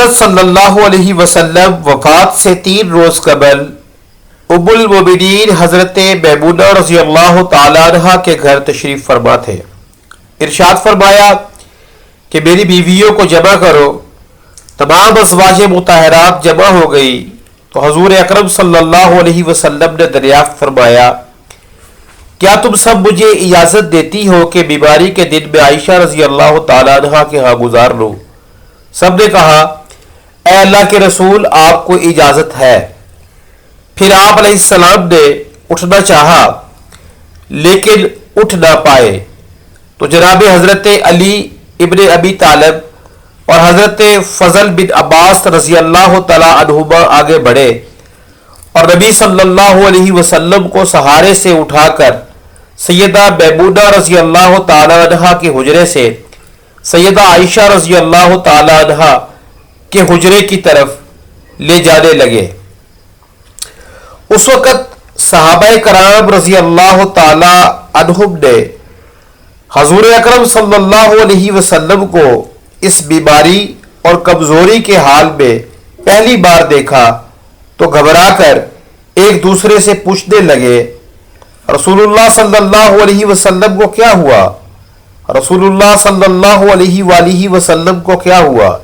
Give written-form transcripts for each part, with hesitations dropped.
حضرت صلی اللہ علیہ وسلم وفات سے 3 روز قبل ام المؤمنین حضرت میمونہ رضی اللہ تعالی عنہ کے گھر تشریف فرما تھے۔ ارشاد فرمایا کہ میری بیویوں کو جمع کرو۔ تمام ازواج مطہرات جمع ہو گئی تو حضور اکرم صلی اللہ علیہ وسلم نے دریافت فرمایا، کیا تم سب مجھے اجازت دیتی ہو کہ بیماری کے دن میں عائشہ رضی اللہ تعالی عنہ کے ہاں گزار لوں؟ سب نے کہا، اے اللہ کے رسول، آپ کو اجازت ہے۔ پھر آپ علیہ السلام نے اٹھنا چاہا لیکن اٹھ نہ پائے تو جناب حضرت علی ابن ابی طالب اور حضرت فضل بن عباس رضی اللہ تعالی عنہما آگے بڑھے اور نبی صلی اللہ علیہ وسلم کو سہارے سے اٹھا کر سیدہ میمونہ رضی اللہ تعالی عنہ کے حجرے سے سیدہ عائشہ رضی اللہ تعالی عنہ کے حجرے کی طرف لے جانے لگے۔ اس وقت صحابہ کرام رضی اللہ تعالی عنہم نے حضور اکرم صلی اللہ علیہ وسلم کو اس بیماری اور کمزوری کے حال میں پہلی بار دیکھا تو گھبرا کر ایک دوسرے سے پوچھنے لگے، رسول اللہ صلی اللہ علیہ وسلم کو کیا ہوا؟ رسول اللہ صلی اللہ علیہ وآلہ وسلم کو کیا ہوا؟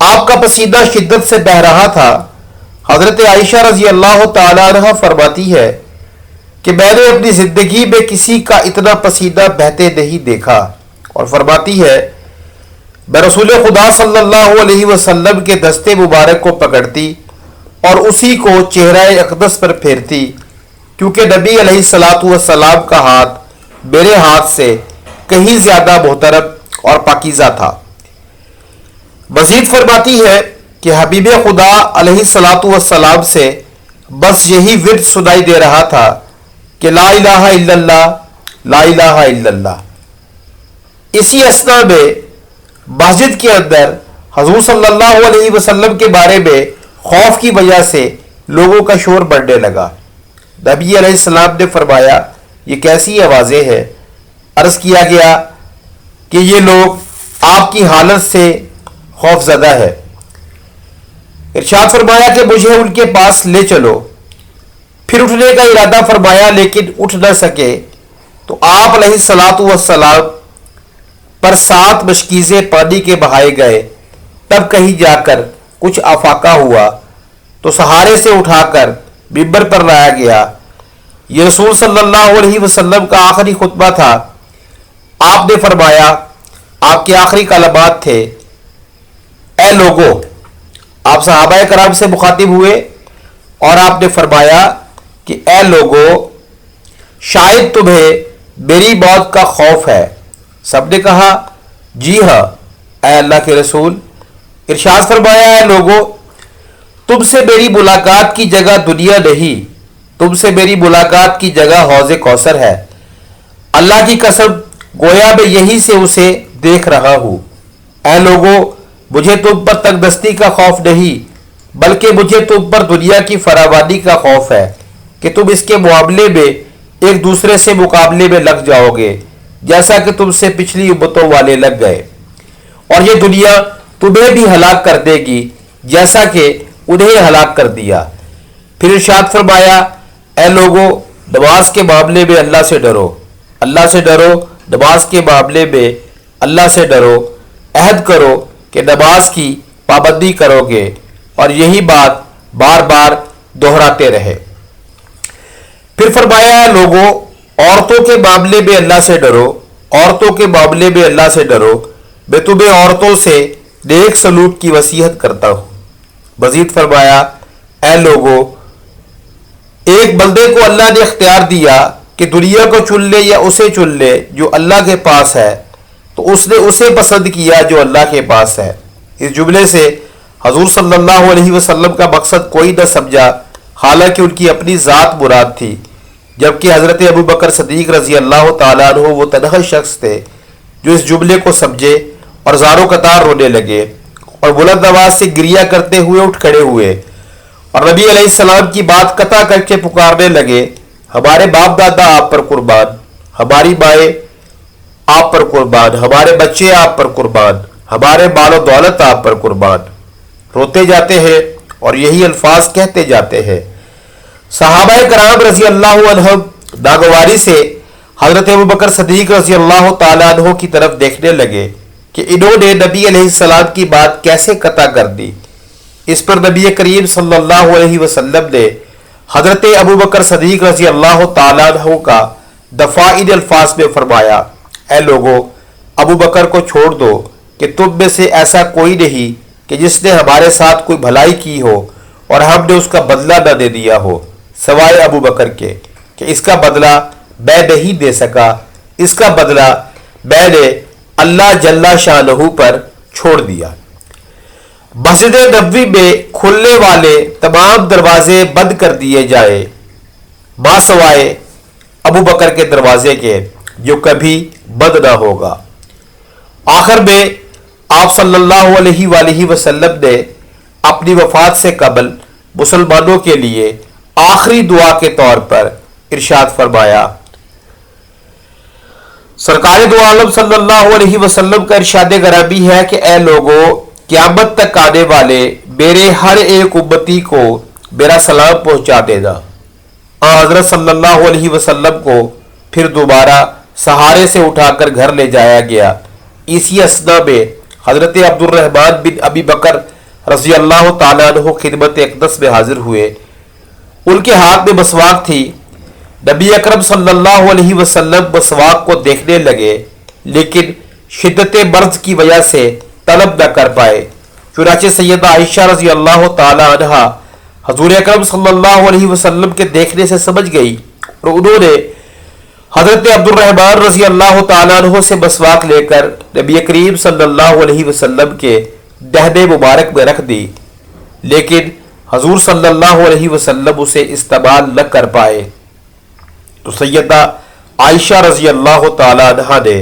آپ کا پسینہ شدت سے بہہ رہا تھا۔ حضرت عائشہ رضی اللہ تعالی عنہ فرماتی ہے کہ میں نے اپنی زندگی میں کسی کا اتنا پسینہ بہتے نہیں دیکھا، اور فرماتی ہے میں رسول خدا صلی اللہ علیہ وسلم کے دستے مبارک کو پکڑتی اور اسی کو چہرہ اقدس پر پھیرتی، کیونکہ نبی علیہ الصلوۃ والسلام کا ہاتھ میرے ہاتھ سے کہیں زیادہ محترم اور پاکیزہ تھا۔ مزید فرماتی ہے کہ حبیب خدا علیہ الصلوۃ والسلام سے بس یہی ورد سنائی دے رہا تھا کہ لا الہ الا اللہ، لا الہ الا اللہ۔ اسی اثنا میں مسجد کے اندر حضور صلی اللہ علیہ وسلم کے بارے میں خوف کی وجہ سے لوگوں کا شور بڑھنے لگا۔ نبی علیہ السلام نے فرمایا، یہ کیسی آوازیں ہیں؟ عرض کیا گیا کہ یہ لوگ آپ کی حالت سے خوف زدہ ہے۔ ارشاد فرمایا کہ مجھے ان کے پاس لے چلو۔ پھر اٹھنے کا ارادہ فرمایا لیکن اٹھ نہ سکے تو آپ علیہ الصلوۃ والسلام پر 7 مشکیزیں پانی کے بہائے گئے۔ تب کہیں جا کر کچھ افاقہ ہوا تو سہارے سے اٹھا کر منبر پر لایا گیا۔ یہ رسول صلی اللہ علیہ وسلم کا آخری خطبہ تھا۔ آپ نے فرمایا، آپ کے آخری کلمات تھے، اے لوگو۔ آپ صحابہ کرام سے مخاطب ہوئے اور آپ نے فرمایا کہ اے لوگو، شاید تمہیں میری موت کا خوف ہے۔ سب نے کہا، جی ہاں اے اللہ کے رسول۔ ارشاد فرمایا، اے لوگو، تم سے میری ملاقات کی جگہ دنیا نہیں، تم سے میری ملاقات کی جگہ حوض کوثر ہے۔ اللہ کی قسم، گویا میں یہیں سے اسے دیکھ رہا ہوں۔ اے لوگو، مجھے تم پر تنگ دستی کا خوف نہیں، بلکہ مجھے تم پر دنیا کی فراوانی کا خوف ہے کہ تم اس کے معاملے میں ایک دوسرے سے مقابلے میں لگ جاؤ گے، جیسا کہ تم سے پچھلی امتوں والے لگ گئے، اور یہ دنیا تمہیں بھی ہلاک کر دے گی جیسا کہ انہیں ہلاک کر دیا۔ پھر ارشاد فرمایا، اے لوگو، نماز کے معاملے میں اللہ سے ڈرو، اللہ سے ڈرو، نماز کے معاملے میں اللہ سے ڈرو، عہد کرو کہ نماز کی پابندی کرو گے، اور یہی بات بار بار دہراتے رہے۔ پھر فرمایا، اے لوگو، عورتوں کے معاملے میں اللہ سے ڈرو، عورتوں کے معاملے میں اللہ سے ڈرو، میں تمہیں عورتوں سے نیک سلوک کی وصیت کرتا ہوں۔ مزید فرمایا، اے لوگو، ایک بندے کو اللہ نے اختیار دیا کہ دنیا کو چن لے یا اسے چن لے جو اللہ کے پاس ہے، تو اس نے اسے پسند کیا جو اللہ کے پاس ہے۔ اس جملے سے حضور صلی اللہ علیہ وسلم کا مقصد کوئی نہ سمجھا، حالانکہ ان کی اپنی ذات مراد تھی، جبکہ حضرت ابو بکر صدیق رضی اللہ تعالیٰ عنہ وہ تنہا شخص تھے جو اس جملے کو سمجھے اور زاروں قطار رونے لگے اور بلند آواز سے گریہ کرتے ہوئے اٹھ کھڑے ہوئے اور نبی علیہ السلام کی بات قطع کر کے پکارنے لگے، ہمارے باپ دادا آپ پر قربان، ہماری مائیں آپ پر قربان، ہمارے بچے آپ پر قربان، ہمارے مال و دولت آپ پر قربان۔ روتے جاتے ہیں اور یہی الفاظ کہتے جاتے ہیں۔ صحابہ کرام رضی اللہ عنہم ناگواری سے حضرت ابوبکر صدیق رضی اللہ تعالیٰ عنہ کی طرف دیکھنے لگے کہ انہوں نے نبی علیہ السلام کی بات کیسے قطع کر دی۔ اس پر نبی کریم صلی اللہ علیہ وسلم نے حضرت ابوبکر صدیق رضی اللہ تعالیٰ عنہ کا دفاعی الفاظ میں فرمایا، اے لوگو، ابوبکر کو چھوڑ دو کہ تم میں سے ایسا کوئی نہیں کہ جس نے ہمارے ساتھ کوئی بھلائی کی ہو اور ہم نے اس کا بدلہ نہ دے دیا ہو، سوائے ابوبکر کے کہ اس کا بدلہ میں نہیں دے سکا، اس کا بدلہ میں نے اللہ جل شانہ پر چھوڑ دیا۔ مسجد نبوی میں کھلنے والے تمام دروازے بند کر دیے جائے ما سوائے ابوبکر کے دروازے کے جو کبھی بند نہ ہوگا۔ آخر میں آپ صلی اللہ علیہ وآلہ وسلم نے اپنی وفات سے قبل مسلمانوں کے لیے آخری دعا کے طور پر ارشاد فرمایا۔ سرکار دو عالم صلی اللہ علیہ وسلم کا ارشاد گرامی ہے کہ اے لوگو، قیامت تک آنے والے میرے ہر ایک امتی کو میرا سلام پہنچا دینا۔ حضرت صلی اللہ علیہ وسلم کو پھر دوبارہ سہارے سے اٹھا کر گھر لے جایا گیا۔ اسی اثنا میں حضرت عبد الرحمن بن ابی بکر رضی اللہ تعالیٰ عنہ خدمت اقدس میں حاضر ہوئے۔ ان کے ہاتھ میں مسواک تھی۔ نبی اکرم صلی اللہ علیہ وسلم مسواک کو دیکھنے لگے لیکن شدت مرض کی وجہ سے طلب نہ کر پائے۔ چنانچہ سیدہ عائشہ رضی اللہ تعالی عنہا حضور اکرم صلی اللہ علیہ وسلم کے دیکھنے سے سمجھ گئی اور انہوں نے حضرت عبد الرحمن رضی اللہ تعالیٰ عنہ سے مسواک لے کر نبی کریم صلی اللہ علیہ وسلم کے دہنے مبارک میں رکھ دی، لیکن حضور صلی اللہ علیہ وسلم اسے استعمال نہ کر پائے۔ تو سیدہ عائشہ رضی اللہ تعالیٰ عنہ نے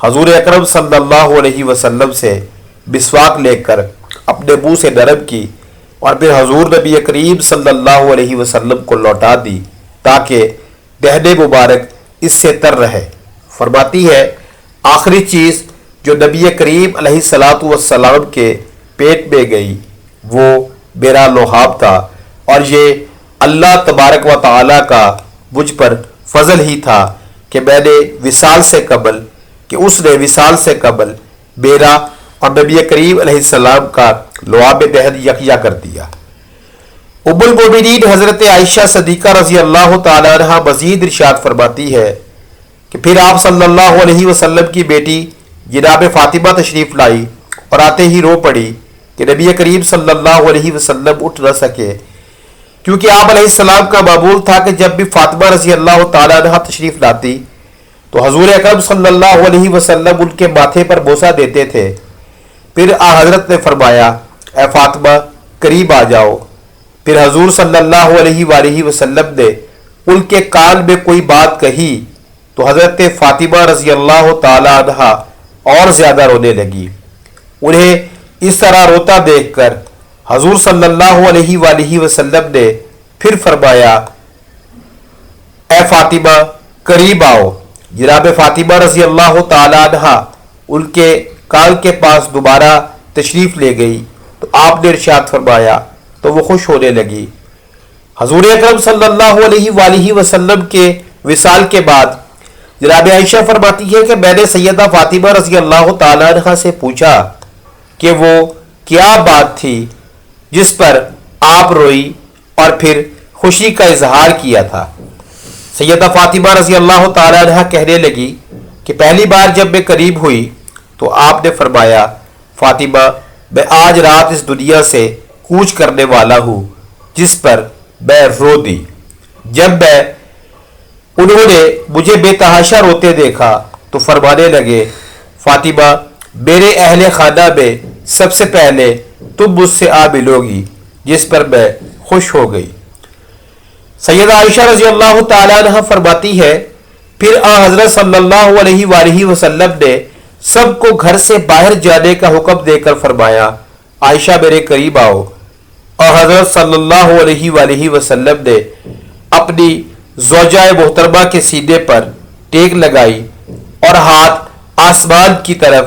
حضور اکرم صلی اللہ علیہ وسلم سے مسواک لے کر اپنے منہ سے نرم کی اور پھر حضور نبی کریم صلی اللہ علیہ وسلم کو لوٹا دی تاکہ دہنے مبارک اس سے تر رہے۔ فرماتی ہے آخری چیز جو نبی کریم علیہ الصلاۃ والسلام کے پیٹ میں گئی وہ میرا لحاف تھا، اور یہ اللہ تبارک و تعالی کا مجھ پر فضل ہی تھا کہ میں نے وصال سے قبل کہ اس نے وصال سے قبل میرا اور نبی کریم علیہ السلام کا لعاب دہن یکجا کر دیا۔ ام المومنین حضرت عائشہ صدیقہ رضی اللہ تعالی عنہ مزید ارشاد فرماتی ہے کہ پھر آپ صلی اللہ علیہ وسلم کی بیٹی جناب فاطمہ تشریف لائی اور آتے ہی رو پڑی کہ نبی کریم صلی اللہ علیہ وسلم اٹھ نہ سکے، کیونکہ آپ علیہ السلام کا معمول تھا کہ جب بھی فاطمہ رضی اللہ تعالی عنہ تشریف لاتی تو حضور اکرم صلی اللہ علیہ وسلم ان کے ماتھے پر بوسہ دیتے تھے۔ پھر حضرت نے فرمایا اے فاطمہ قریب آ جاؤ۔ پھر حضور صلی اللہ علیہ وآلہ وسلم نے ان کے کان میں کوئی بات کہی تو حضرت فاطمہ رضی اللہ تعالی عنہ اور زیادہ رونے لگی۔ انہیں اس طرح روتا دیکھ کر حضور صلی اللہ علیہ وآلہ وسلم نے پھر فرمایا اے فاطمہ قریب آؤ۔ جناب فاطمہ رضی اللہ تعالی عنہ ان کے کان کے پاس دوبارہ تشریف لے گئی تو آپ نے ارشاد فرمایا تو وہ خوش ہونے لگی۔ حضور اکرم صلی اللہ علیہ وآلہ وسلم کے وصال کے بعد جناب عائشہ فرماتی ہے کہ میں نے سیدہ فاطمہ رضی اللہ تعالی عنہ سے پوچھا کہ وہ کیا بات تھی جس پر آپ روئی اور پھر خوشی کا اظہار کیا تھا۔ سیدہ فاطمہ رضی اللہ تعالی عنہ کہنے لگی کہ پہلی بار جب میں قریب ہوئی تو آپ نے فرمایا فاطمہ میں آج رات اس دنیا سے کوچ کرنے والا ہوں، جس پر میں رو دی۔ جب انہوں نے مجھے بے تحاشا روتے دیکھا تو فرمانے لگے فاطمہ میرے اہل خانہ میں سب سے پہلے تم مجھ سے آ ملو گی، جس پر میں خوش ہو گئی۔ سیدہ عائشہ رضی اللہ تعالی عنہ فرماتی ہے پھر حضرت صلی اللہ علیہ وآلہ وسلم نے سب کو گھر سے باہر جانے کا حکم دے کر فرمایا عائشہ میرے قریب آؤ، اور حضرت صلی اللہ علیہ وآلہ وسلم نے اپنی زوجہ محترمہ کے سینے پر ٹیک لگائی اور ہاتھ آسمان کی طرف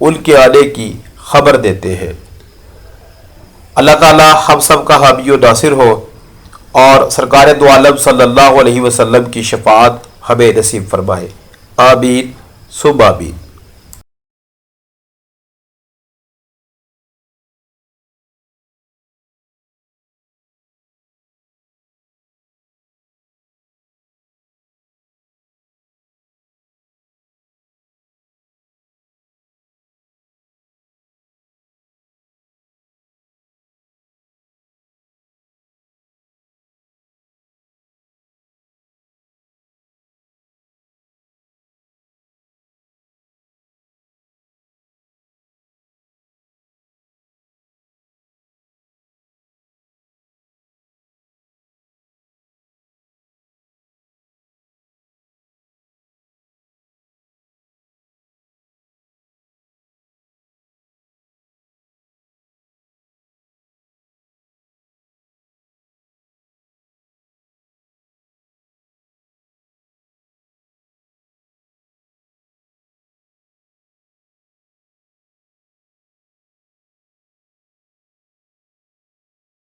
ان کے آنے کی خبر دیتے ہیں۔ اللہ تعالی ہم سب کا حامی و ناصر ہو اور سرکار دو عالم صلی اللہ علیہ وسلم کی شفاعت ہمیں نصیب فرمائے، آمین ثم آمین۔